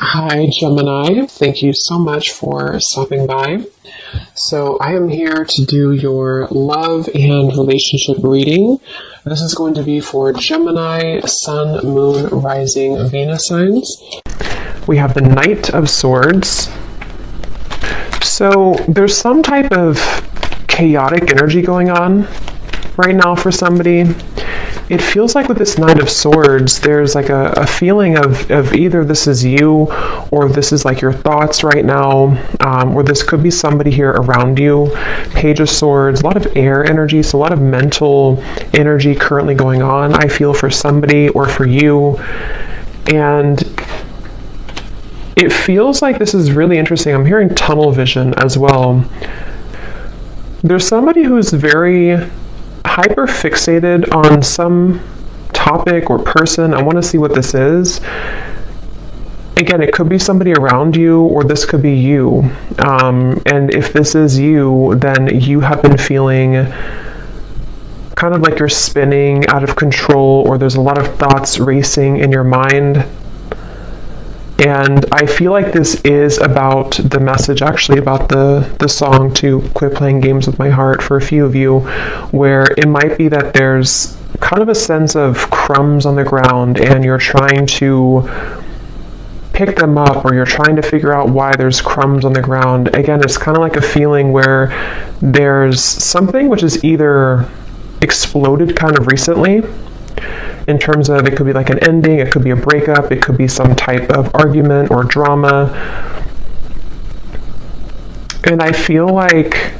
Hi, Gemini. Thank you so much for stopping by. So I am here to do your love and relationship reading. This is going to be for Gemini, Sun, Moon, Rising, Venus signs. We have the Knight of Swords. So there's some type of chaotic energy going on right now for somebody. It feels like with this Knight of Swords, there's like a feeling of either this is you or this is like your thoughts right now, or this could be somebody here around you. Page of Swords, a lot of air energy, so a lot of mental energy currently going on, I feel, for somebody or for you. And it feels like this is really interesting. I'm hearing tunnel vision as well. There's somebody who's very hyper fixated on some topic or person. I want to see what this is. Again, it could be somebody around you, or this could be you. And if this is you, then you have been feeling kind of like you're spinning out of control, or there's a lot of thoughts racing in your mind. And I feel like this is about the message, actually, about the song to Quit Playing Games with My Heart for a few of you, where it might be that there's kind of a sense of crumbs on the ground and you're trying to pick them up, or you're trying to figure out why there's crumbs on the ground. Again, it's kind of like a feeling where there's something which is either exploded kind of recently, in terms of it could be like an ending, it could be a breakup, it could be some type of argument or drama. And I feel like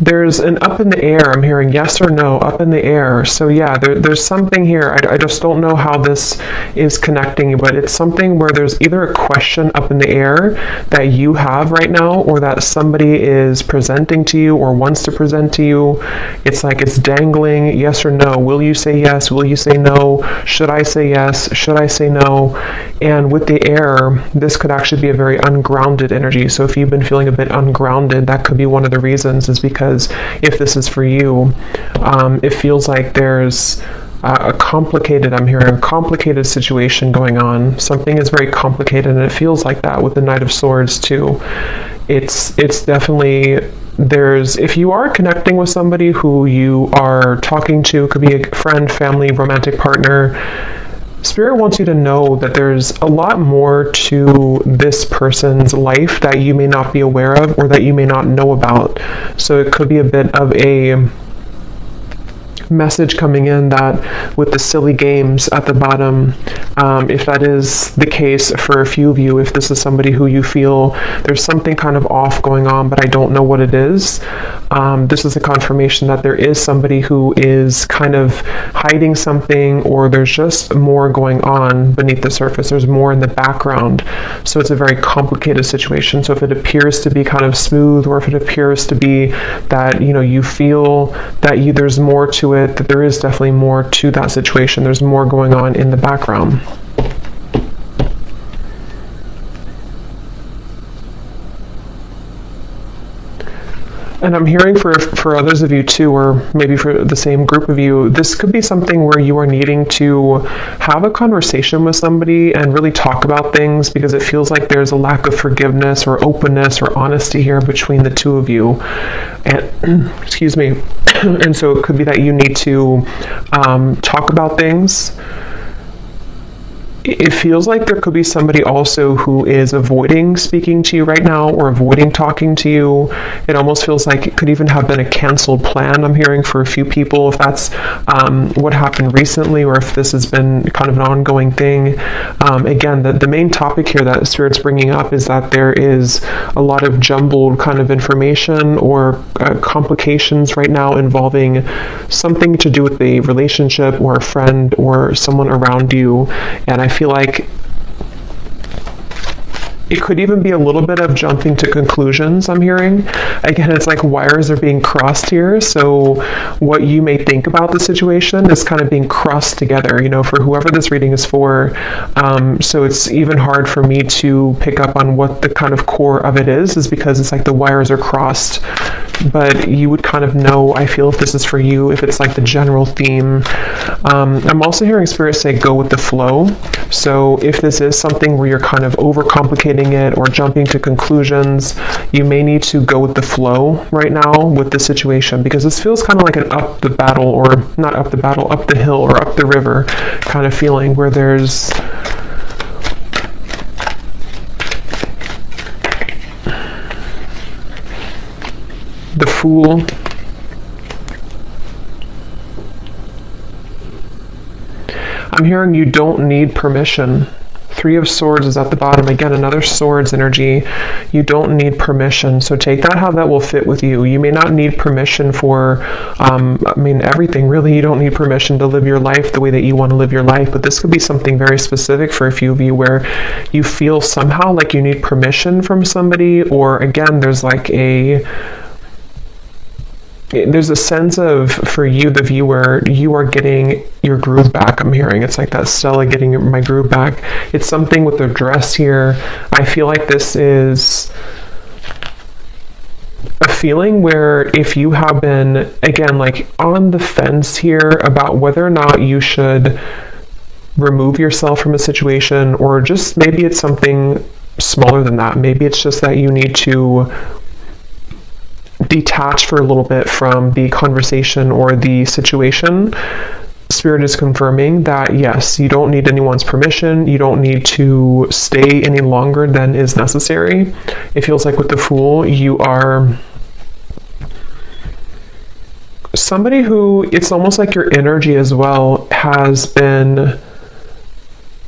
there's an up in the air. I'm hearing yes or no, up in the air. So yeah, there's something here. I just don't know how this is connecting, but it's something where there's either a question up in the air that you have right now, or that somebody is presenting to you or wants to present to you. It's like it's dangling, yes or no. Will you say yes? Will you say no? Should I say yes? Should I say no? And with the air, this could actually be a very ungrounded energy. So if you've been feeling a bit ungrounded, that could be one of the reasons, is because if this is for you, it feels like there's a complicated, I'm hearing a complicated situation going on. Something is very complicated, and it feels like that with the Knight of Swords too. It's definitely, if you are connecting with somebody who you are talking to, could be a friend, family, romantic partner, Spirit wants you to know that there's a lot more to this person's life that you may not be aware of, or that you may not know about. So it could be a bit of a message coming in that with the silly games at the bottom, if that is the case for a few of you, if this is somebody who you feel there's something kind of off going on, but I don't know what it is, this is a confirmation that there is somebody who is kind of hiding something, or there's just more going on beneath the surface. There's more in the background. So it's a very complicated situation. So if it appears to be kind of smooth, or if it appears to be that, you feel that there's more to it, that there is definitely more to that situation. There's more going on in the background. And I'm hearing for others of you too, or maybe for the same group of you, this could be something where you are needing to have a conversation with somebody and really talk about things, because it feels like there's a lack of forgiveness or openness or honesty here between the two of you. And excuse me. And so it could be that you need to talk about things. It feels like there could be somebody also who is avoiding speaking to you right now, or avoiding talking to you. It almost feels like it could even have been a canceled plan, I'm hearing, for a few people, if that's what happened recently, or if this has been kind of an ongoing thing. Again, the main topic here that Spirit's bringing up is that there is a lot of jumbled kind of information or complications right now involving something to do with a relationship or a friend or someone around you. And I feel like it could even be a little bit of jumping to conclusions, I'm hearing. Again, it's like wires are being crossed here. So what you may think about the situation is kind of being crossed together, for whoever this reading is for. So it's even hard for me to pick up on what the kind of core of it is because it's like the wires are crossed. but you would kind of know, I feel, if this is for you, if it's like the general theme. I'm also hearing Spirit say go with the flow. So if this is something where you're kind of overcomplicating it or jumping to conclusions, you may need to go with the flow right now with the situation, because this feels kind of like an up the battle, or not up the battle, up the hill or up the river kind of feeling, where there's the Fool. I'm hearing you don't need permission. Three of Swords is at the bottom. Again, another Swords energy. You don't need permission. So take that how that will fit with you. You may not need permission for, everything really. You don't need permission to live your life the way that you want to live your life. But this could be something very specific for a few of you, where you feel somehow like you need permission from somebody, or again, there's a sense of, for you, the viewer, you are getting your groove back. I'm hearing it's like that Stella getting my groove back. It's something with the dress here. I feel like this is a feeling where if you have been, again, like on the fence here about whether or not you should remove yourself from a situation, or just maybe it's something smaller than that. Maybe it's just that you need to detach for a little bit from the conversation or the situation. Spirit is confirming that yes, you don't need anyone's permission. You don't need to stay any longer than is necessary. It feels like with the Fool, you are somebody who, it's almost like your energy as well has been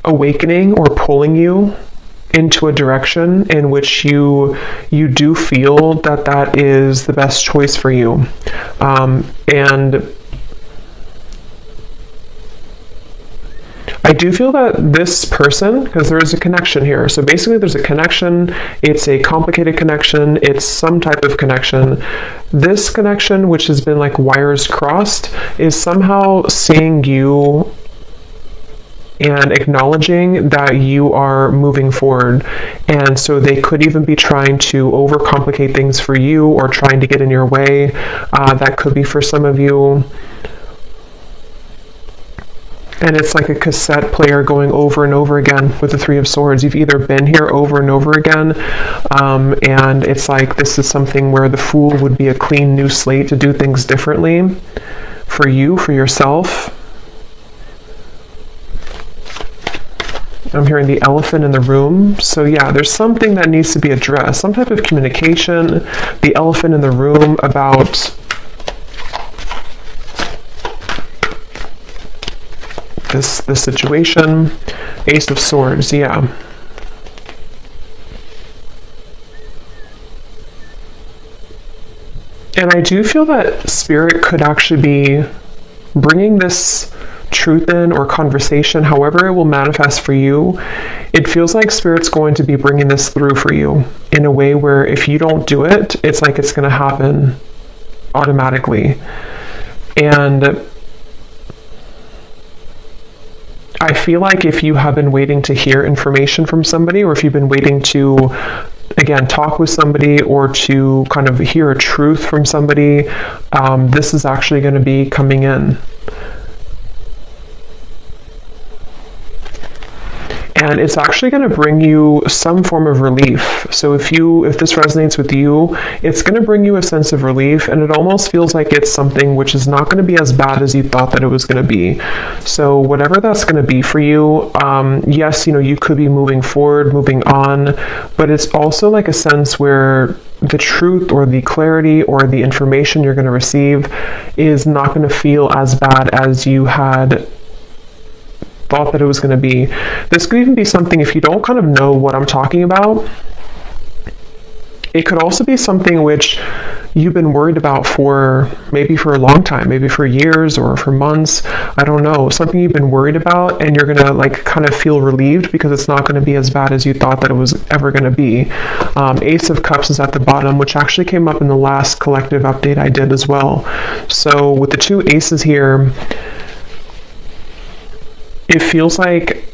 awakening or pulling you into a direction in which you do feel that that is the best choice for you. And I do feel that this person, because there is a connection here. So basically there's a connection. It's a complicated connection. It's some type of connection. This connection, which has been like wires crossed, is somehow seeing you and acknowledging that you are moving forward. And so they could even be trying to overcomplicate things for you, or trying to get in your way. That could be for some of you. And it's like a cassette player going over and over again with the Three of Swords. You've either been here over and over again, and it's like this is something where the Fool would be a clean new slate to do things differently for you, for yourself. I'm hearing the elephant in the room. So yeah, there's something that needs to be addressed, some type of communication. The elephant in the room about this situation. Ace of Swords, yeah. And I do feel that Spirit could actually be bringing this truth in, or conversation, however it will manifest for you. It feels like Spirit's going to be bringing this through for you in a way where if you don't do it, it's like it's going to happen automatically. And I feel like if you have been waiting to hear information from somebody, or if you've been waiting to, again, talk with somebody, or to kind of hear a truth from somebody, this is actually going to be coming in. And it's actually going to bring you some form of relief. So if this resonates with you, it's going to bring you a sense of relief, and it almost feels like it's something which is not going to be as bad as you thought that it was going to be. So whatever that's going to be for you, yes, you could be moving forward, moving on, but it's also like a sense where the truth, or the clarity, or the information you're going to receive is not going to feel as bad as you had thought that it was going to be. This could even be something, if you don't kind of know what I'm talking about, it could also be something which you've been worried about for a long time, maybe for years or for months. I don't know, something you've been worried about, and you're going to like kind of feel relieved because it's not going to be as bad as you thought that it was ever going to be. Ace of Cups is at the bottom, which actually came up in the last collective update I did as well. So with the two aces here, it feels like,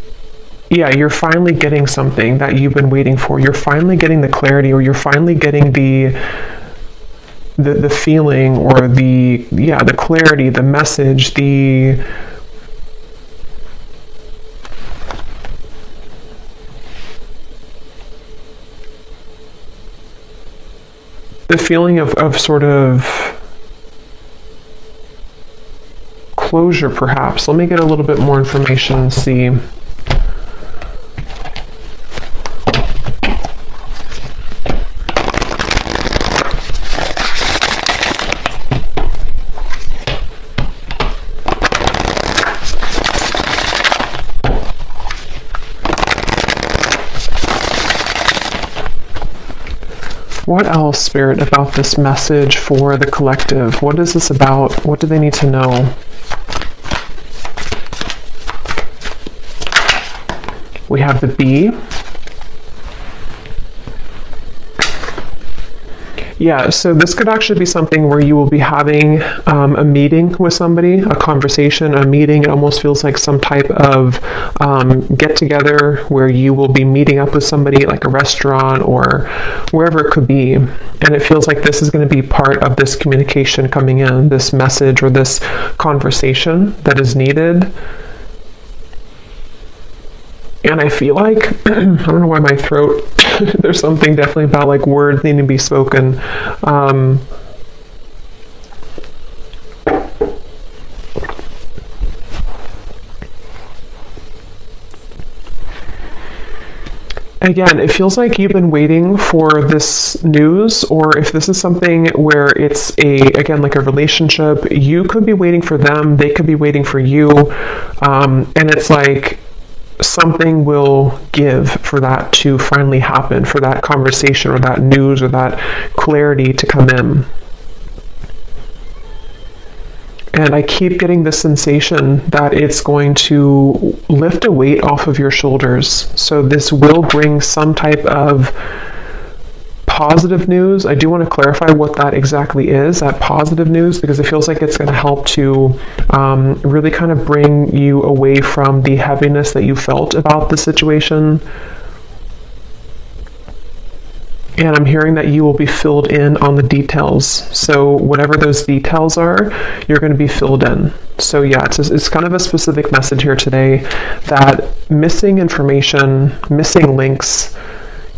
yeah, you're finally getting something that you've been waiting for. You're finally getting the clarity, or you're finally getting the the feeling, or the clarity, the message, the feeling of sort of closure, perhaps. Let me get a little bit more information and see. What else, Spirit, about this message for the collective? What is this about? What do they need to know? We have the bee. Yeah, so this could actually be something where you will be having a meeting with somebody, a conversation, a meeting. It almost feels like some type of get-together where you will be meeting up with somebody, like a restaurant or wherever it could be. And it feels like this is going to be part of this communication coming in, this message or this conversation that is needed. And I feel like, I don't know why my throat, there's something definitely about like words needing to be spoken. Again, it feels like you've been waiting for this news, or if this is something where it's again, like a relationship, you could be waiting for them, they could be waiting for you. And it's like, something will give for that to finally happen, for that conversation or that news or that clarity to come in. And I keep getting the sensation that it's going to lift a weight off of your shoulders. So this will bring some type of positive news. I do want to clarify what that exactly is, that positive news, because it feels like it's going to help to really kind of bring you away from the heaviness that you felt about the situation. And I'm hearing that you will be filled in on the details. So whatever those details are, you're going to be filled in. So yeah, it's kind of a specific message here today, that missing information, missing links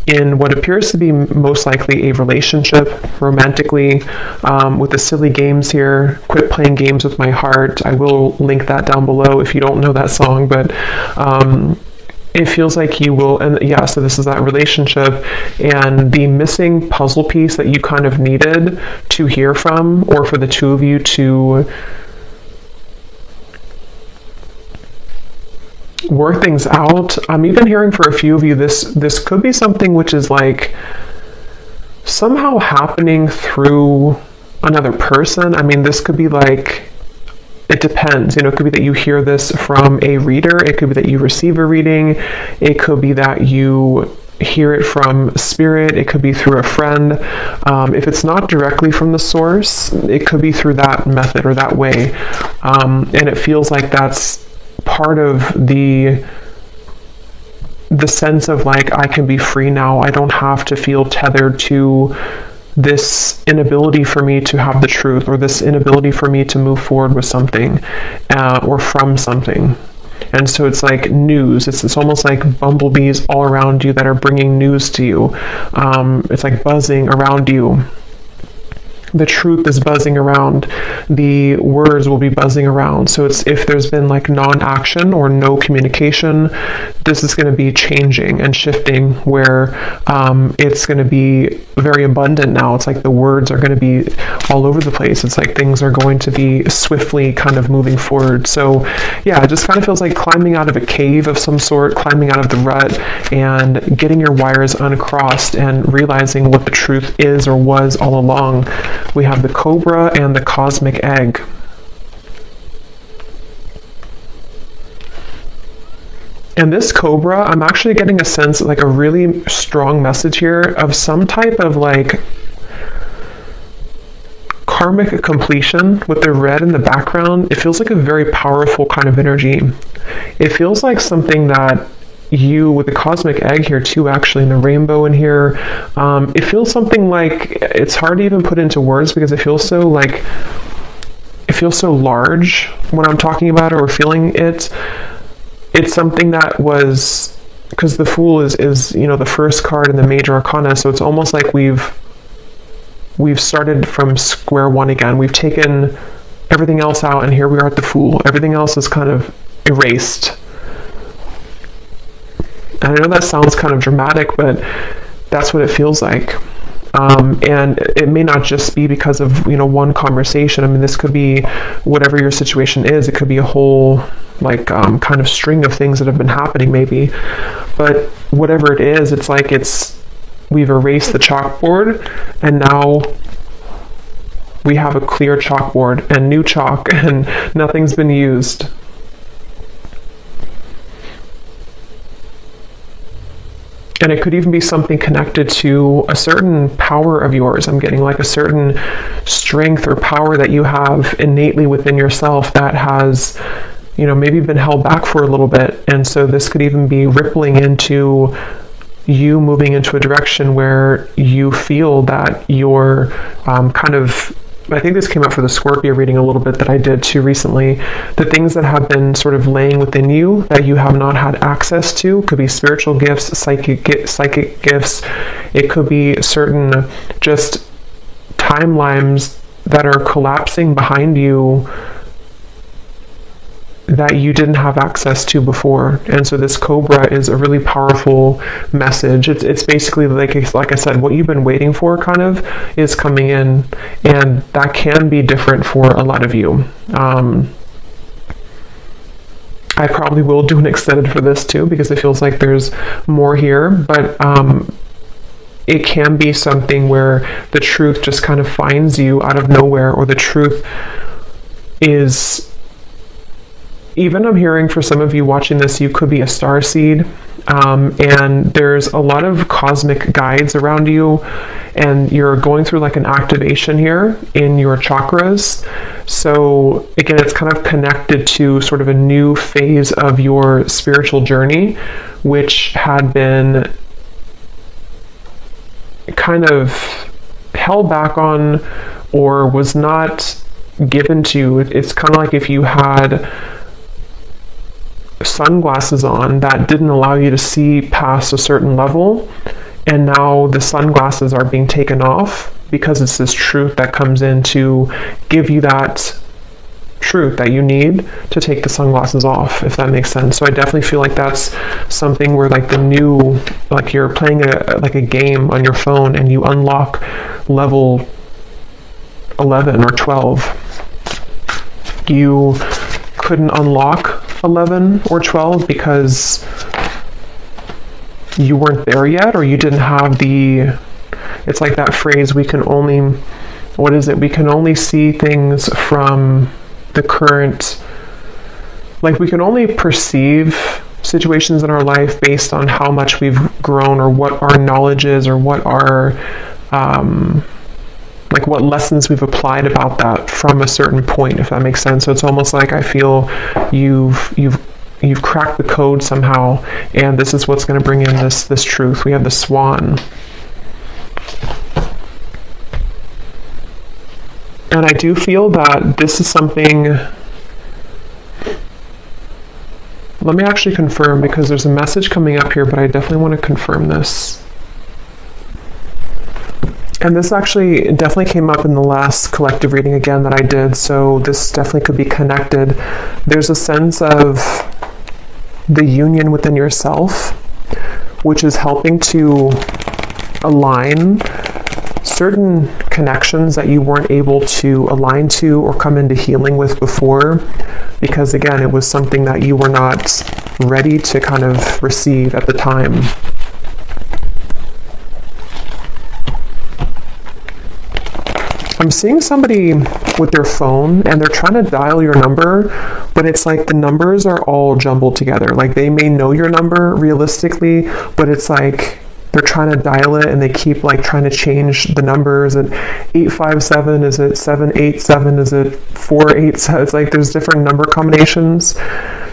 in what appears to be most likely a relationship, romantically, with the silly games here. Quit playing games with my heart. I will link that down below if you don't know that song, but it feels like you will, and yeah, so this is that relationship, and the missing puzzle piece that you kind of needed to hear from, or for the two of you to work things out. I'm even hearing for a few of you, this could be something which is like somehow happening through another person. I mean, this could be like, it depends, it could be that you hear this from a reader, it could be that you receive a reading, it could be that you hear it from spirit, it could be through a friend. If it's not directly from the source, it could be through that method or that way. And it feels like that's part of the sense of like, I can be free now. I don't have to feel tethered to this inability for me to have the truth, or this inability for me to move forward with something, or from something. And so it's like news. It's almost like bumblebees all around you that are bringing news to you. It's like buzzing around you. The truth is buzzing around. The words will be buzzing around. So it's, if there's been like non-action or no communication, this is going to be changing and shifting, where it's going to be very abundant now. It's like the words are going to be all over the place. It's like things are going to be swiftly kind of moving forward. So yeah, it just kind of feels like climbing out of a cave of some sort, climbing out of the rut and getting your wires uncrossed and realizing what the truth is or was all along. We have the cobra and the cosmic egg. And this cobra, I'm actually getting a sense, like a really strong message here of some type of like karmic completion with the red in the background. It feels like a very powerful kind of energy. It feels like something that you with the cosmic egg here too, actually, and the rainbow in here. It feels something like, it's hard to even put into words because it feels so like, it feels so large when I'm talking about it or feeling it. It's something that was, because the Fool is you know, the first card in the major arcana, so it's almost like we've started from square one again. We've taken everything else out, and here we are at the Fool. Everything else is kind of erased. And I know that sounds kind of dramatic, but that's what it feels like. And it may not just be because of, you know, one conversation. I mean, this could be whatever your situation is. It could be a whole, like, kind of string of things that have been happening, maybe. But whatever it is, it's like we've erased the chalkboard, and now we have a clear chalkboard and new chalk, and nothing's been used. And it could even be something connected to a certain power of yours. I'm getting like a certain strength or power that you have innately within yourself that has, you know, maybe been held back for a little bit. And so this could even be rippling into you moving into a direction where you feel that you're kind of, I think this came up for the Scorpio reading a little bit that I did too recently. The things that have been sort of laying within you that you have not had access to could be spiritual gifts, psychic gifts. It could be certain just timelines that are collapsing behind you that you didn't have access to before. And so this Cobra is a really powerful message. It's basically like I said, what you've been waiting for kind of is coming in, and that can be different for a lot of you. I probably will do an extended for this too, because it feels like there's more here, but it can be something where the truth just kind of finds you out of nowhere, or the truth is, even I'm hearing for some of you watching this, you could be a star seed, and there's a lot of cosmic guides around you, and you're going through like an activation here in your chakras. So again, it's kind of connected to sort of a new phase of your spiritual journey, which had been kind of held back on or was not given to you. It's kind of like if you had sunglasses on that didn't allow you to see past a certain level, and now the sunglasses are being taken off because it's this truth that comes in to give you that truth that you need to take the sunglasses off, if that makes sense. So I definitely feel like that's something where like the new, like you're playing a game on your phone and you unlock level 11 or 12. You couldn't unlock 11 or 12 because you weren't there yet, or you didn't have the, it's like that phrase, we can only, what is it? We can only see things from the current, like we can only perceive situations in our life based on how much we've grown, or what our knowledge is, or what our, like what lessons we've applied about that from a certain point, if that makes sense. So it's almost like I feel you've cracked the code somehow, and this is what's going to bring in this truth. We have the Swan. And I do feel that this is something, let me actually confirm, because there's a message coming up here, but I definitely want to confirm this. And this actually definitely came up in the last collective reading again that I did, so this definitely could be connected. There's a sense of the union within yourself, which is helping to align certain connections that you weren't able to align to or come into healing with before, because again, it was something that you were not ready to kind of receive at the time. I'm seeing somebody with their phone and they're trying to dial your number, but it's like the numbers are all jumbled together. Like they may know your number realistically, but it's like they're trying to dial it and they keep like trying to change the numbers. Is it 857? Is it 787? Is it 487? It's like there's different number combinations.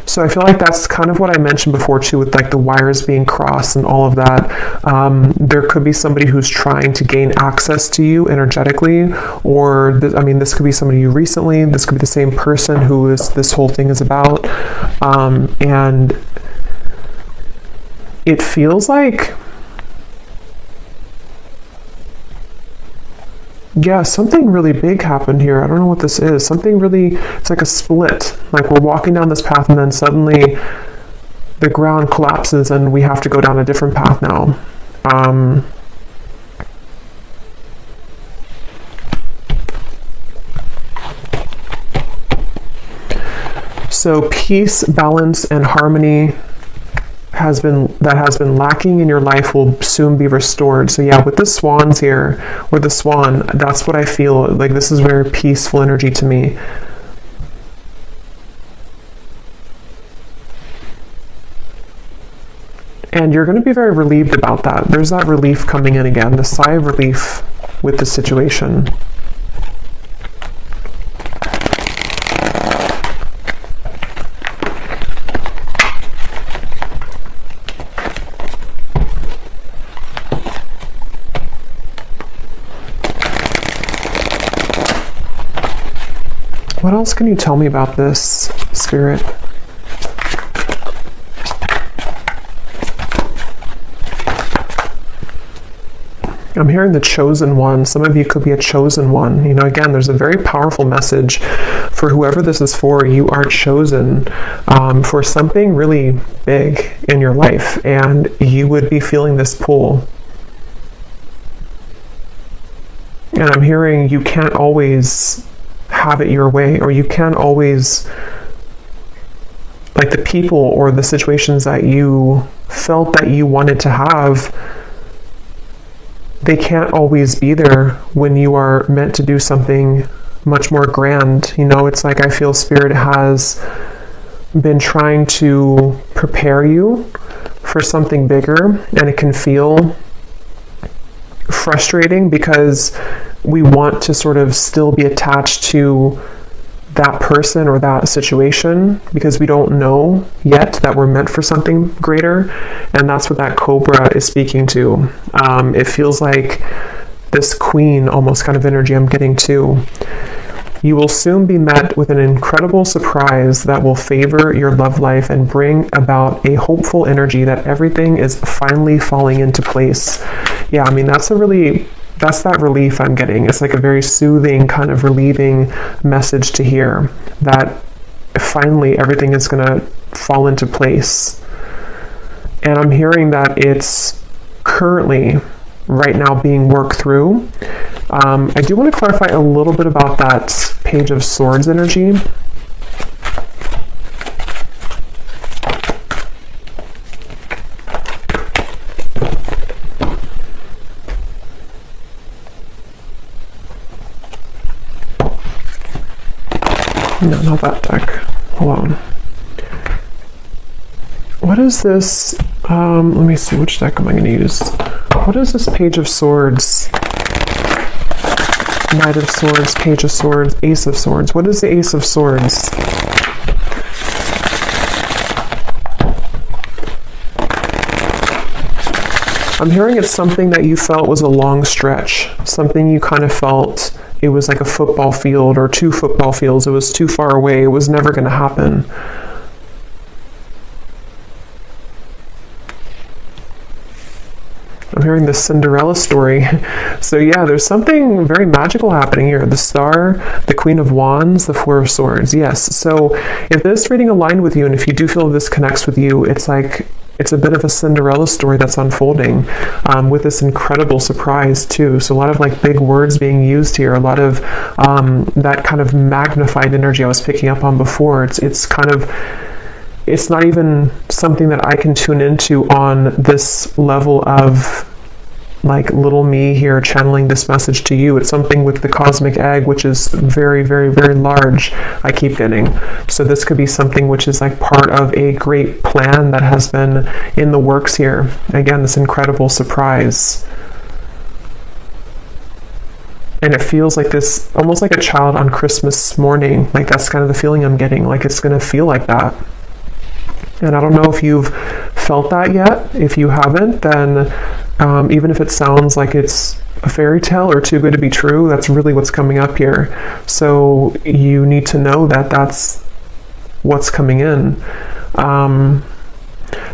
So I feel like that's kind of what I mentioned before too, with like the wires being crossed and all of that. There could be somebody who's trying to gain access to you energetically, or this could be somebody you recently, this could be the same person who this whole thing is about. And it feels like, yeah, something really big happened here. I don't know what this is. Something really, it's like a split. Like we're walking down this path and then suddenly the ground collapses and we have to go down a different path now. So peace, balance, and harmony has been lacking in your life will soon be restored. So yeah, with the swans here, with the swan, that's what I feel like. This is very peaceful energy to me. And you're going to be very relieved about that. There's that relief coming in again, the sigh of relief with the situation. What else can you tell me about this, Spirit? I'm hearing the chosen one. Some of you could be a chosen one. You know, again, there's a very powerful message for whoever this is for. You are chosen for something really big in your life, and you would be feeling this pull. And I'm hearing you can't always have it your way, or you can't always, like the people or the situations that you felt that you wanted to have, they can't always be there when you are meant to do something much more grand. You know, it's like I feel Spirit has been trying to prepare you for something bigger, and it can feel frustrating because we want to sort of still be attached to that person or that situation because we don't know yet that we're meant for something greater. And that's what that cobra is speaking to. It feels like this queen almost kind of energy I'm getting too. You will soon be met with an incredible surprise that will favor your love life and bring about a hopeful energy that everything is finally falling into place. Yeah, I mean, that's that relief I'm getting. It's like a very soothing, kind of relieving message to hear that finally everything is going to fall into place. And I'm hearing that it's currently right now being worked through. I do want to clarify a little bit about that Page of Swords energy. No, not that deck. Hold on. What is this? Let me see, which deck am I going to use? What is this Page of Swords? Knight of Swords, Page of Swords, Ace of Swords. What is the Ace of Swords? I'm hearing it's something that you felt was a long stretch. Something you kind of felt it was like a football field or two football fields. It was too far away. It was never going to happen. I'm hearing the Cinderella story. So yeah, there's something very magical happening here. The Star, the Queen of Wands, the Four of Swords. Yes. So if this reading aligned with you, and if you do feel this connects with you, it's like it's a bit of a Cinderella story that's unfolding with this incredible surprise too. So a lot of like big words being used here, a lot of that kind of magnified energy I was picking up on before. It's kind of, it's not even something that I can tune into on this level of like little me here channeling this message to you. It's something with the cosmic egg, which is very, very, very large, I keep getting. So this could be something which is like part of a great plan that has been in the works here. Again, this incredible surprise. And it feels like this, almost like a child on Christmas morning. Like that's kind of the feeling I'm getting. Like it's going to feel like that. And I don't know if you've felt that yet. If you haven't, then even if it sounds like it's a fairy tale or too good to be true, that's really what's coming up here. So you need to know that that's what's coming in.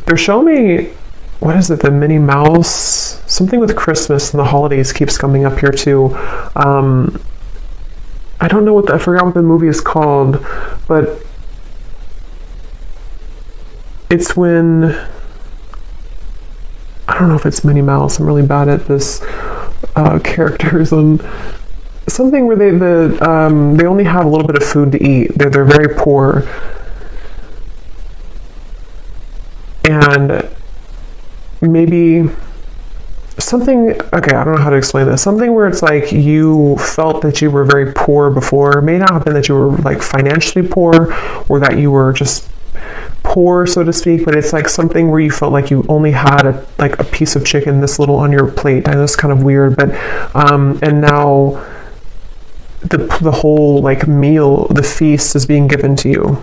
They're showing me, what is it, the Minnie Mouse, something with Christmas and the holidays keeps coming up here too. I don't know I forgot what the movie is called, but it's when, I don't know if it's Minnie Mouse, I'm really bad at this characters, and something where they only have a little bit of food to eat. They're very poor. And maybe something, okay, I don't know how to explain this. Something where it's like you felt that you were very poor before. It may not have been that you were like financially poor or that you were just poor, so to speak, but it's like something where you felt like you only had a piece of chicken this little on your plate. I know it's kind of weird, but and now the whole like meal, the feast is being given to you.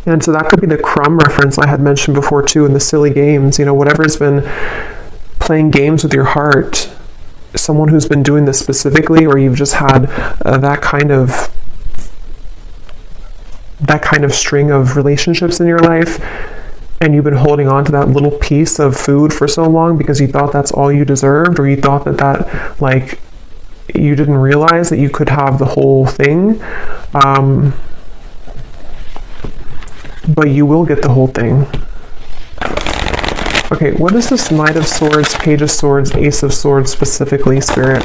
And so that could be the crumb reference I had mentioned before too, in the silly games, whatever's been playing games with your heart, someone who's been doing this specifically, or you've just had that kind of string of relationships in your life, and you've been holding on to that little piece of food for so long because you thought that's all you deserved, or you thought that like you didn't realize that you could have the whole thing. But you will get the whole thing. Okay, what is this Knight of Swords, Page of Swords, Ace of Swords specifically, Spirit?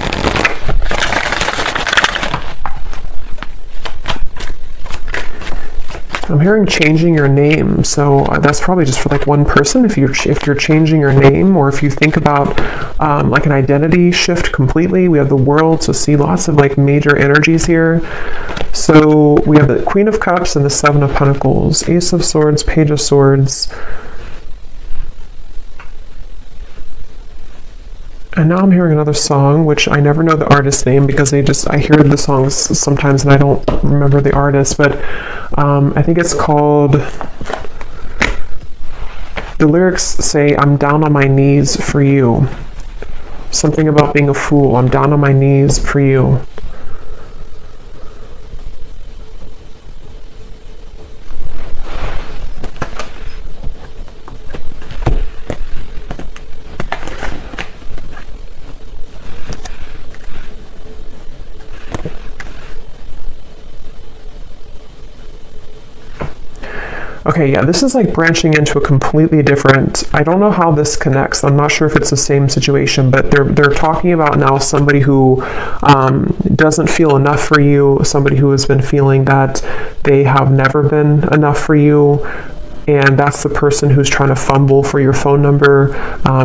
I'm hearing changing your name, so that's probably just for like one person. If you're changing your name, or if you think about like an identity shift completely. We have the World, so see lots of like major energies here. So we have the Queen of Cups and the Seven of Pentacles, Ace of Swords, Page of Swords. And now I'm hearing another song, which I never know the artist's name because I hear the songs sometimes and I don't remember the artist, but I think it's called, the lyrics say, "I'm down on my knees for you." Something about being a fool. I'm down on my knees for you. Okay, yeah, this is like branching into a completely different, I don't know how this connects. I'm not sure if it's the same situation, but they're talking about now somebody who doesn't feel enough for you, somebody who has been feeling that they have never been enough for you, and that's the person who's trying to fumble for your phone number,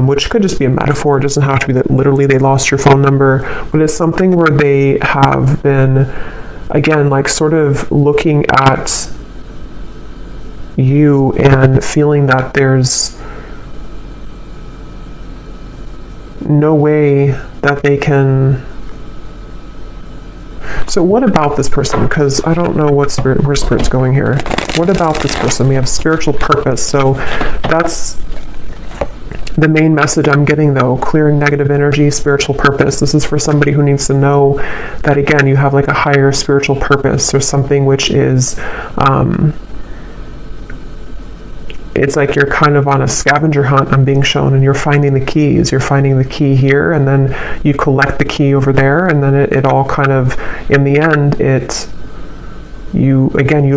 which could just be a metaphor. It doesn't have to be that literally they lost your phone number, but it's something where they have been, again, like sort of looking at you and feeling that there's no way that they can. So what about this person? Because I don't know where Spirit's going here. What about this person? We have spiritual purpose. So that's the main message I'm getting, though. Clearing negative energy, spiritual purpose. This is for somebody who needs to know that, again, you have like a higher spiritual purpose, or something which is it's like you're kind of on a scavenger hunt, I'm being shown, and you're finding the keys. You're finding the key here, and then you collect the key over there, and then it all kind of, in the end, you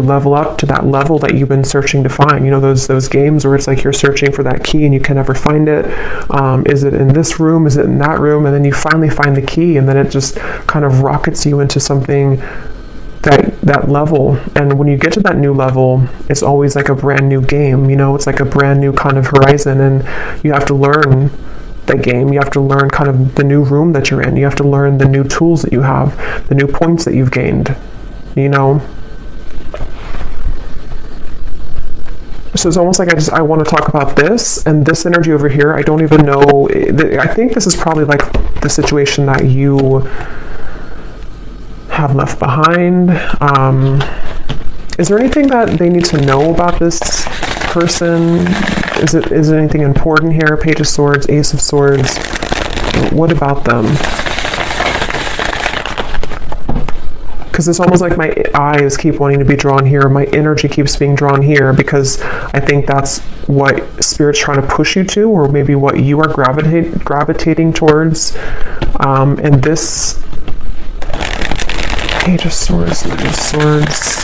level up to that level that you've been searching to find. Those games where it's like you're searching for that key and you can never find it. Is it in this room? Is it in that room? And then you finally find the key, and then it just kind of rockets you into something, that level. And when you get to that new level, it's always like a brand new game. It's like a brand new kind of horizon, and you have to learn that game. You have to learn kind of the new room that you're in. You have to learn the new tools that you have, the new points that you've gained. So it's almost like I want to talk about this, and this energy over here, I don't even know. I think this is probably like the situation that you have left behind. Is there anything that they need to know about this person? Is it anything important here? Page of Swords, Ace of Swords. What about them? Because it's almost like my eyes keep wanting to be drawn here. My energy keeps being drawn here because I think that's what Spirit's trying to push you to, or maybe what you are gravitating towards. And this Page of Swords, Knight of Swords.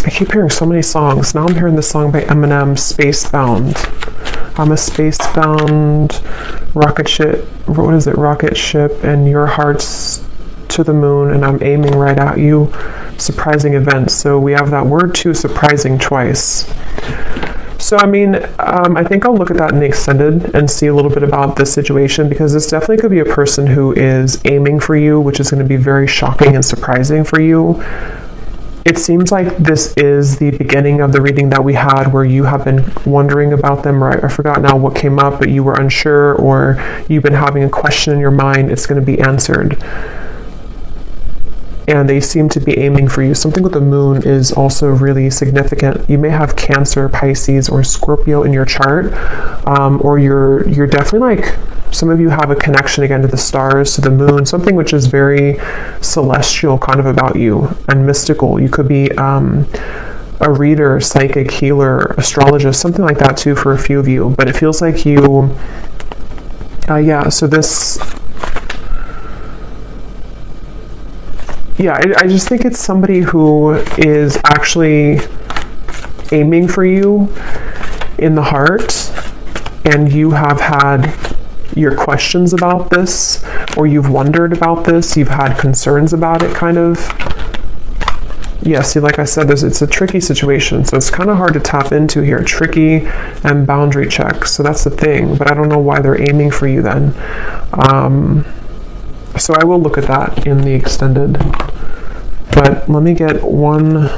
I keep hearing so many songs. Now I'm hearing this song by Eminem, Spacebound. I'm a spacebound rocket ship. What is it? Rocket ship, and your heart's to the moon, and I'm aiming right at you. Surprising events. So we have that word too, surprising, twice. So, I mean, I think I'll look at that in the extended and see a little bit about this situation, because this definitely could be a person who is aiming for you, which is going to be very shocking and surprising for you. It seems like this is the beginning of the reading that we had where you have been wondering about them, or I forgot now what came up, but you were unsure, or you've been having a question in your mind. It's going to be answered. And they seem to be aiming for you. Something with the moon is also really significant. You may have Cancer, Pisces, or Scorpio in your chart, or you're definitely like, some of you have a connection again to the stars, to the moon, something which is very celestial kind of about you and mystical. You could be a reader, psychic, healer, astrologist, something like that too for a few of you. But it feels like you, yeah, so this, yeah, I just think it's somebody who is actually aiming for you in the heart, and you have had your questions about this, or you've wondered about this, you've had concerns about it, kind of. Yeah, see, like I said, it's a tricky situation, so it's kind of hard to tap into here. Tricky and boundary check, so that's the thing, but I don't know why they're aiming for you then. So I will look at that in the extended, but let me get one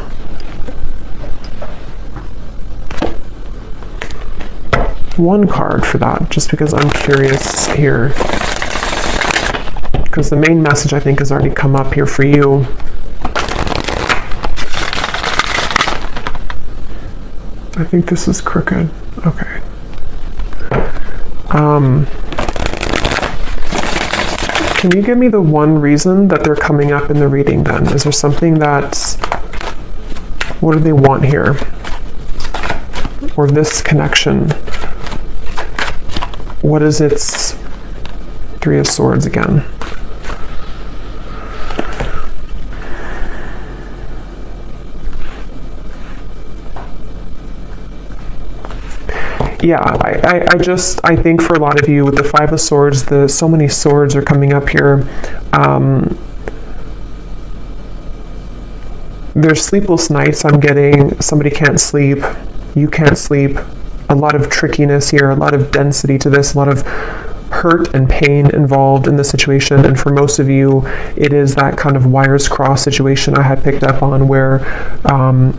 card for that, just because I'm curious here, because the main message I think has already come up here for you. I think this is crooked. Okay. Can you give me the one reason that they're coming up in the reading then? Is there something that's, what do they want here? Or this connection? What is its Three of Swords again? Yeah, I think for a lot of you with the Five of Swords, so many swords are coming up here. There's sleepless nights I'm getting. Somebody can't sleep. You can't sleep. A lot of trickiness here, a lot of density to this, a lot of hurt and pain involved in the situation. And for most of you, it is that kind of wires cross situation I had picked up on, where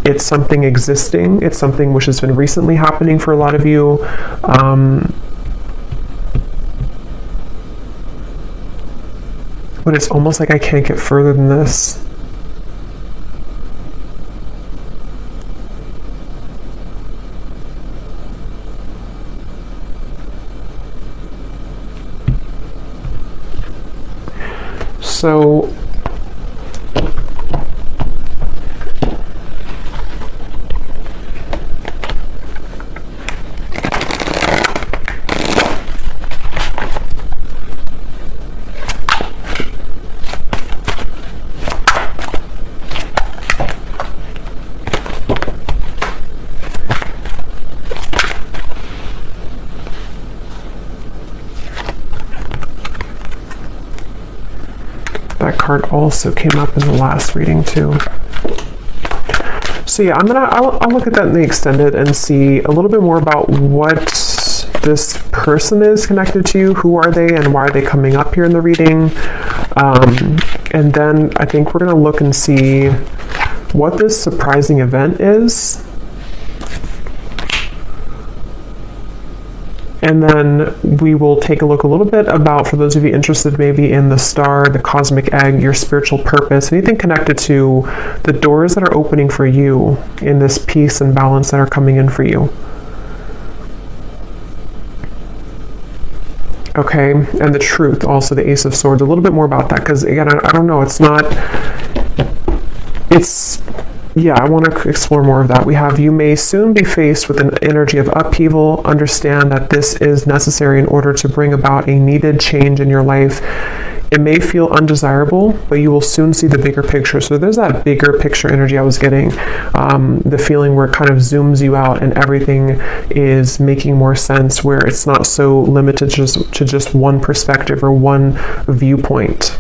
it's something existing. It's something which has been recently happening for a lot of you. But it's almost like I can't get further than this. So that card also came up in the last reading too. So yeah, I'll look at that in the extended and see a little bit more about what this person is connected to. Who are they and why are they coming up here in the reading? And then I think we're going to look and see what this surprising event is. And then we will take a look a little bit about, for those of you interested maybe in the star, the cosmic egg, your spiritual purpose, anything connected to the doors that are opening for you in this peace and balance that are coming in for you. Okay, and the truth, also the Ace of Swords, a little bit more about that, because again, I don't know, yeah, I want to explore more of that. We have, you may soon be faced with an energy of upheaval. Understand that this is necessary in order to bring about a needed change in your life. It may feel undesirable, but you will soon see the bigger picture. So there's that bigger picture energy I was getting, the feeling where it kind of zooms you out and everything is making more sense, where it's not so limited to just one perspective or one viewpoint.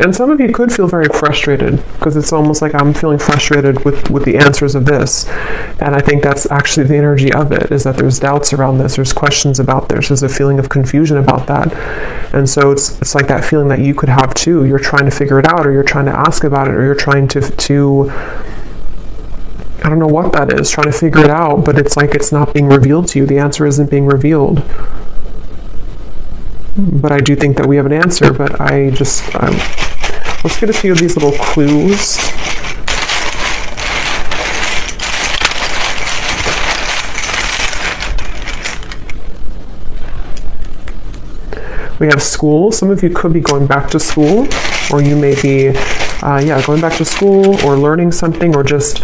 And some of you could feel very frustrated, because it's almost like I'm feeling frustrated with the answers of this. And I think that's actually the energy of it, is that there's doubts around this, there's questions about this, there's a feeling of confusion about that. And so it's like that feeling that you could have too. You're trying to figure it out, or you're trying to ask about it, or you're trying to I don't know what that is, trying to figure it out, but it's like it's not being revealed to you. The answer isn't being revealed. But I do think that we have an answer, but let's get a few of these little clues. We have school. Some of you could be going back to school, or you may be going back to school or learning something, or just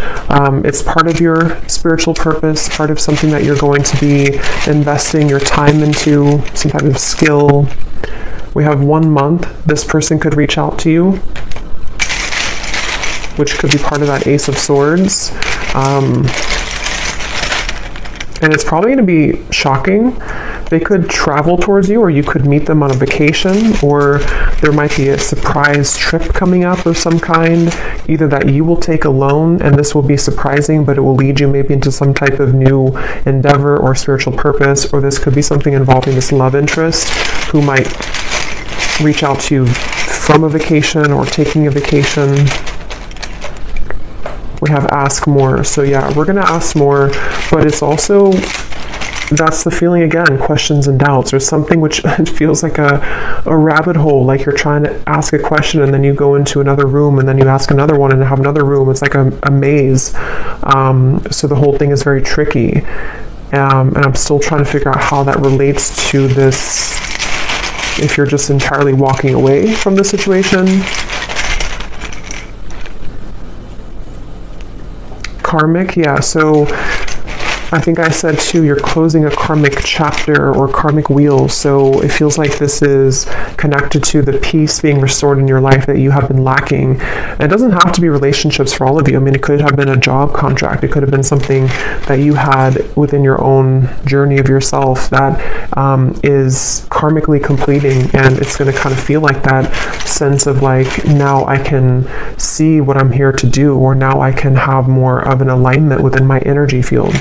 it's part of your spiritual purpose, part of something that you're going to be investing your time into, some type of skill. We have 1 month. This person could reach out to you, which could be part of that Ace of Swords. And it's probably going to be shocking. They could travel towards you, or you could meet them on a vacation, or there might be a surprise trip coming up of some kind, either that you will take alone, and this will be surprising, but it will lead you maybe into some type of new endeavor or spiritual purpose, or this could be something involving this love interest who might reach out to you from a vacation or taking a vacation. We have ask more. So yeah, we're going to ask more, but it's also, that's the feeling again, questions and doubts, or something which feels like a rabbit hole, like you're trying to ask a question and then you go into another room and then you ask another one and have another room. It's like a maze. So the whole thing is very tricky. And I'm still trying to figure out how that relates to this, if you're just entirely walking away from the situation. Karmic, yeah, so I think I said too, you're closing a karmic chapter or karmic wheel, so it feels like this is connected to the peace being restored in your life that you have been lacking. And it doesn't have to be relationships for all of you. I mean, it could have been a job contract. It could have been something that you had within your own journey of yourself that is karmically completing, and it's going to kind of feel like that sense of like, now I can see what I'm here to do, or now I can have more of an alignment within my energy field.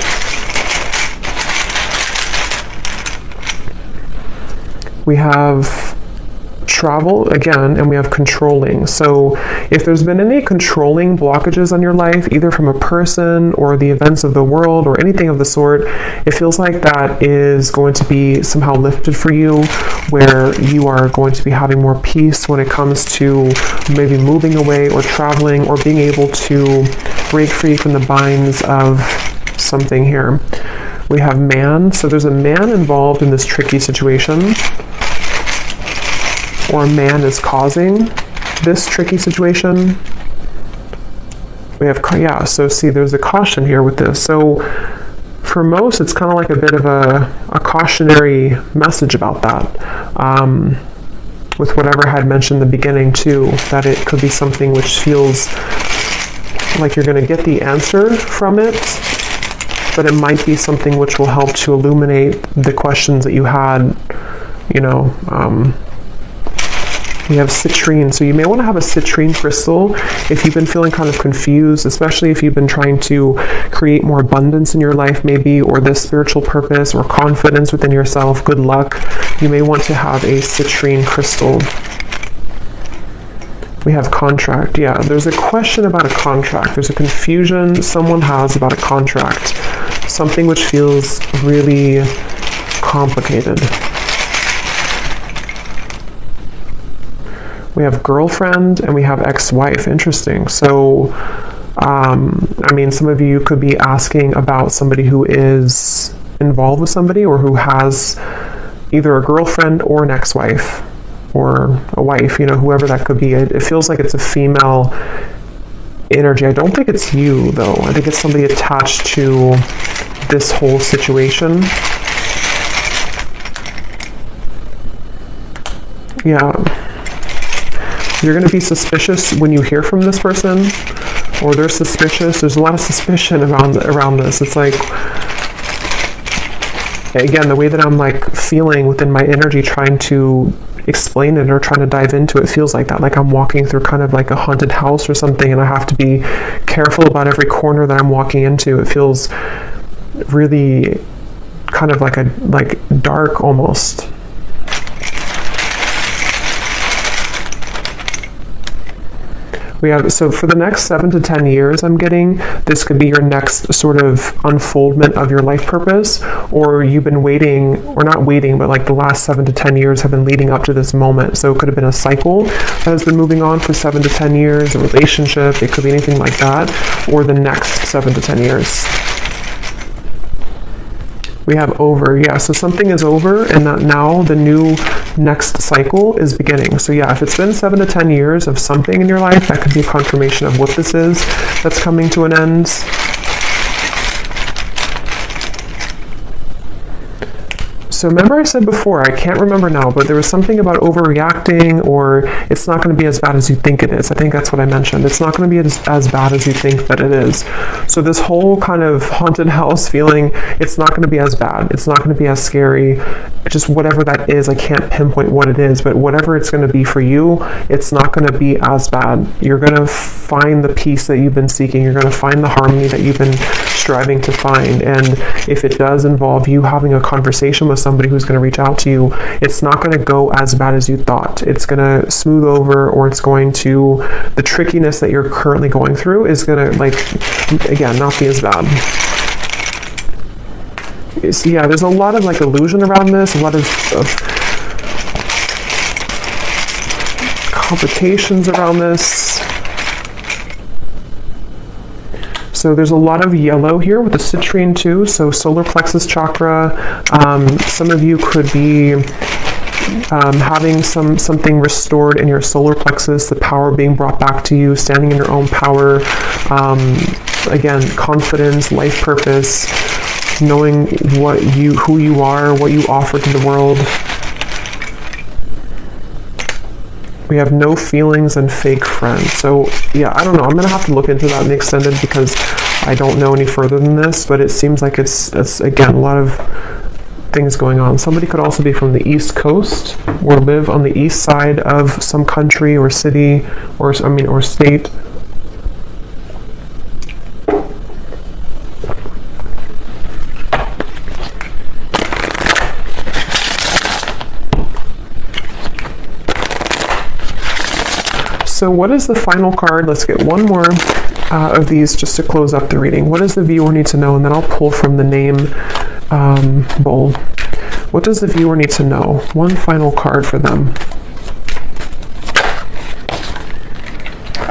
We have travel again, and we have controlling. So if there's been any controlling blockages on your life, either from a person or the events of the world or anything of the sort, it feels like that is going to be somehow lifted for you, where you are going to be having more peace when it comes to maybe moving away or traveling, or being able to break free from the binds of something here. We have man. So there's a man involved in this tricky situation, or a man is causing this tricky situation. We have, yeah, so see, there's a caution here with this. So for most, it's kind of like a bit of a cautionary message about that. With whatever I had mentioned in the beginning too, that it could be something which feels like you're going to get the answer from it, but it might be something which will help to illuminate the questions that you had, We have citrine. So you may want to have a citrine crystal if you've been feeling kind of confused, especially if you've been trying to create more abundance in your life maybe, or this spiritual purpose or confidence within yourself, good luck. You may want to have a citrine crystal. We have contract. Yeah, there's a question about a contract. There's a confusion someone has about a contract. Something which feels really complicated. We have girlfriend and we have ex-wife. Interesting. So, I mean, some of you could be asking about somebody who is involved with somebody or who has either a girlfriend or an ex-wife or a wife, you know, whoever that could be. It feels like it's a female energy. I don't think it's you, though. I think it's somebody attached to this whole situation. Yeah. You're going to be suspicious when you hear from this person, or they're suspicious. There's a lot of suspicion around this. It's like, again, the way that I'm like feeling within my energy, trying to explain it or trying to dive into it, feels like that. Like I'm walking through kind of like a haunted house or something, and I have to be careful about every corner that I'm walking into. It feels really kind of like dark almost. We have, so for the next 7 to 10 years, I'm getting, this could be your next sort of unfoldment of your life purpose, or you've been waiting, or not waiting, but like the last 7 to 10 years have been leading up to this moment. So it could have been a cycle that has been moving on for 7 to 10 years, a relationship, it could be anything like that, or the next 7 to 10 years. We have over. Yeah, so something is over, and that now the new next cycle is beginning. So yeah, if it's been 7 to 10 years of something in your life, that could be a confirmation of what this is that's coming to an end. So remember I said before, I can't remember now, but there was something about overreacting, or it's not going to be as bad as you think it is. I think that's what I mentioned. It's not going to be as bad as you think that it is. So this whole kind of haunted house feeling, it's not going to be as bad. It's not going to be as scary. Just whatever that is, I can't pinpoint what it is, but whatever it's going to be for you, it's not going to be as bad. You're going to find the peace that you've been seeking. You're going to find the harmony that you've been striving to find. And if it does involve you having a conversation with somebody who's going to reach out to you, it's not going to go as bad as you thought. It's going to smooth over, or it's going to, the trickiness that you're currently going through is going to, like, again, not be as bad. So yeah, there's a lot of like illusion around this, a lot of complications around this. So there's a lot of yellow here with the citrine too. So solar plexus chakra. Some of you could be having something restored in your solar plexus, the power being brought back to you, standing in your own power. Again, confidence, life purpose, knowing who you are, what you offer to the world. We have no feelings and fake friends. So yeah, I don't know. I'm going to have to look into that in the extended, because I don't know any further than this, but it seems like it's again, a lot of things going on. Somebody could also be from the East Coast, or live on the east side of some country or city, or state. So what is the final card? Let's get one more of these just to close up the reading. What does the viewer need to know? And then I'll pull from the name bowl. What does the viewer need to know? One final card for them.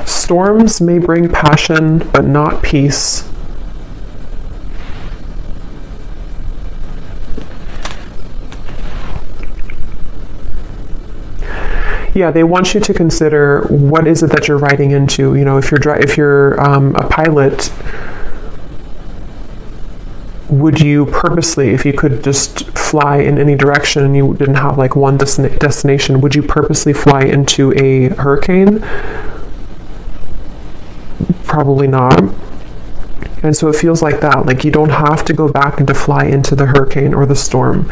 Storms may bring passion, but not peace. Yeah, they want you to consider, what is it that you're riding into. You know, if you're a pilot, would you purposely, if you could just fly in any direction and you didn't have like one destination, would you purposely fly into a hurricane? Probably not. And so it feels like that. Like you don't have to go back and to fly into the hurricane or the storm.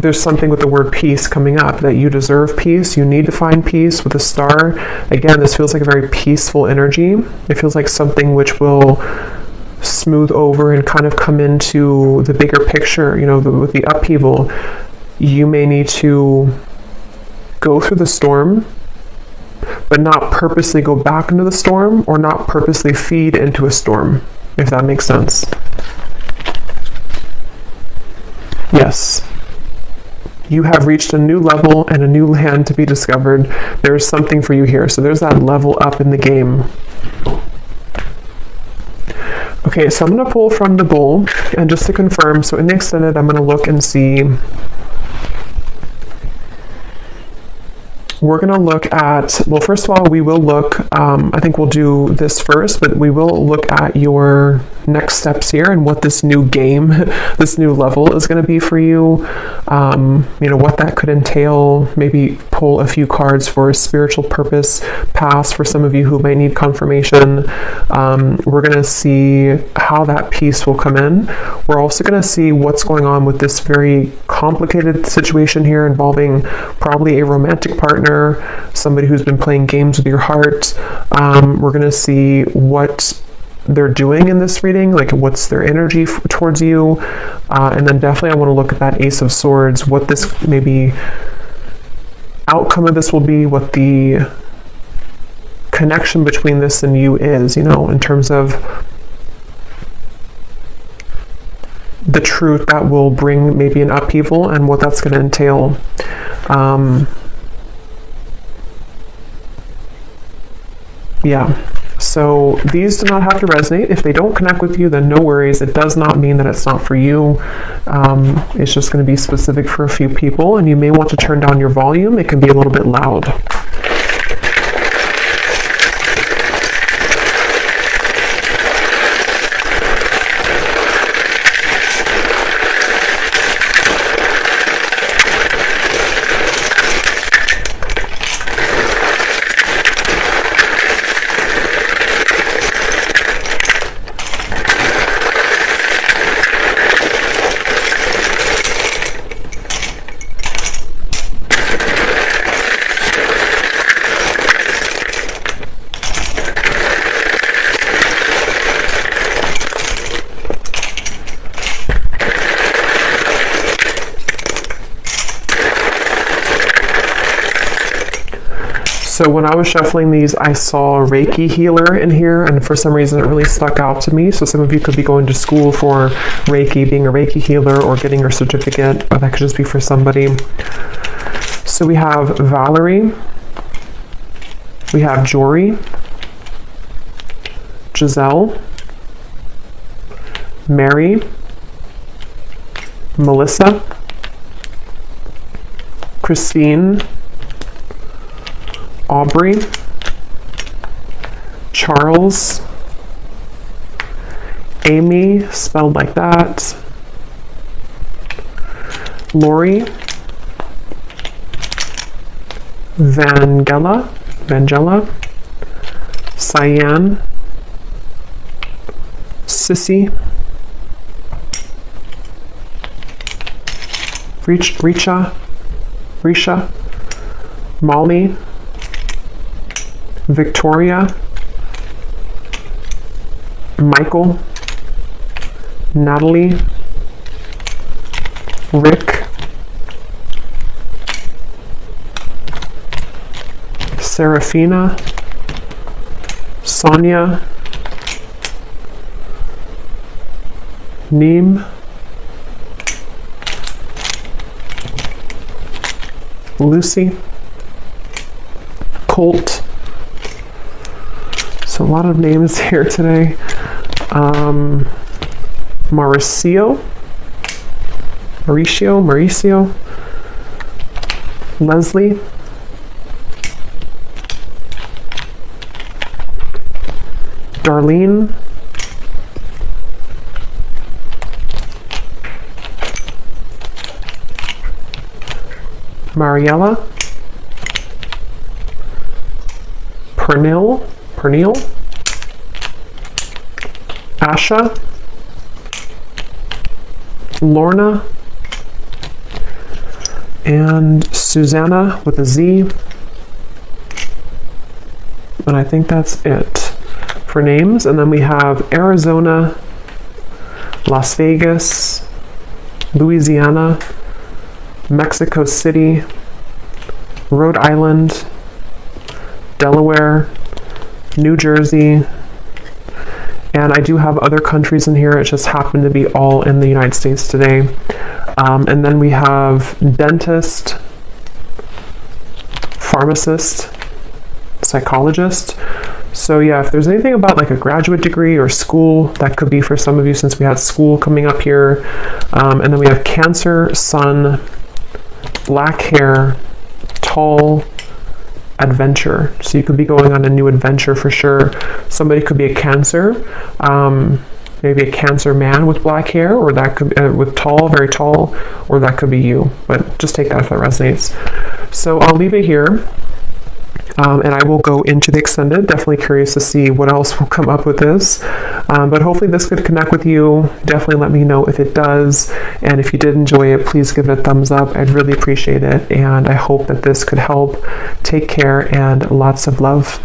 there's something with the word peace coming up, that you deserve peace. You need to find peace with a star. Again, this feels like a very peaceful energy. It feels like something which will smooth over and kind of come into the bigger picture, you know, with the upheaval. You may need to go through the storm, but not purposely go back into the storm, or not purposely feed into a storm, if that makes sense. Yes. You have reached a new level and a new land to be discovered. There's something for you here. So there's that level up in the game. Okay, so I'm going to pull from the bowl, and just to confirm, so in the extended, I'm going to look and see. We're going to look at, well, first of all, we will look, I think we'll do this first, but we will look at your next steps here and what this new game, this new level is going to be for you. You know, what that could entail. Maybe pull a few cards for a spiritual purpose pass for some of you who might need confirmation. We're going to see how that peace will come in. We're also going to see what's going on with this very complicated situation here involving probably a romantic partner, somebody who's been playing games with your heart. We're going to see what they're doing in this reading, like what's their energy towards you, and then definitely I want to look at that Ace of Swords, what this maybe outcome of this will be, what the connection between this and you is, you know, in terms of the truth that will bring maybe an upheaval and what that's going to entail. Yeah. So these do not have to resonate. If they don't connect with you, then no worries. It does not mean that it's not for you. It's just going to be specific for a few people, and you may want to turn down your volume. It can be a little bit loud. So when I was shuffling these, I saw a Reiki healer in here, and for some reason it really stuck out to me. So some of you could be going to school for Reiki, being a Reiki healer, or getting your certificate, or that could just be for somebody. So we have Valerie, we have Jory, Giselle, Mary, Melissa, Christine, Aubrey, Charles, Amy, spelled like that, Lori, Vangela, Cyan, Sissy, Risha, Molly, Victoria, Michael, Natalie, Rick, Serafina, Sonia, Neem, Lucy, Colt. So a lot of names here today. Mauricio, Leslie, Darlene, Mariella, Pernil, Asha, Lorna, and Susanna with a Z. And I think that's it for names. And then we have Arizona, Las Vegas, Louisiana, Mexico City, Rhode Island, Delaware, New Jersey, and I do have other countries in here. It just happened to be all in the United States today. And then we have dentist, pharmacist, psychologist. So yeah, if there's anything about like a graduate degree or school, that could be for some of you since we had school coming up here. And then we have Cancer, Sun, black hair, tall, adventure. So you could be going on a new adventure for sure. Somebody could be a Cancer, maybe a Cancer man with black hair, or that could be with tall, very tall, or that could be you. But just take that if that resonates. So I'll leave it here. And I will go into the extended. Definitely curious to see what else will come up with this. But hopefully this could connect with you. Definitely let me know if it does. And if you did enjoy it, please give it a thumbs up. I'd really appreciate it. And I hope that this could help. Take care and lots of love.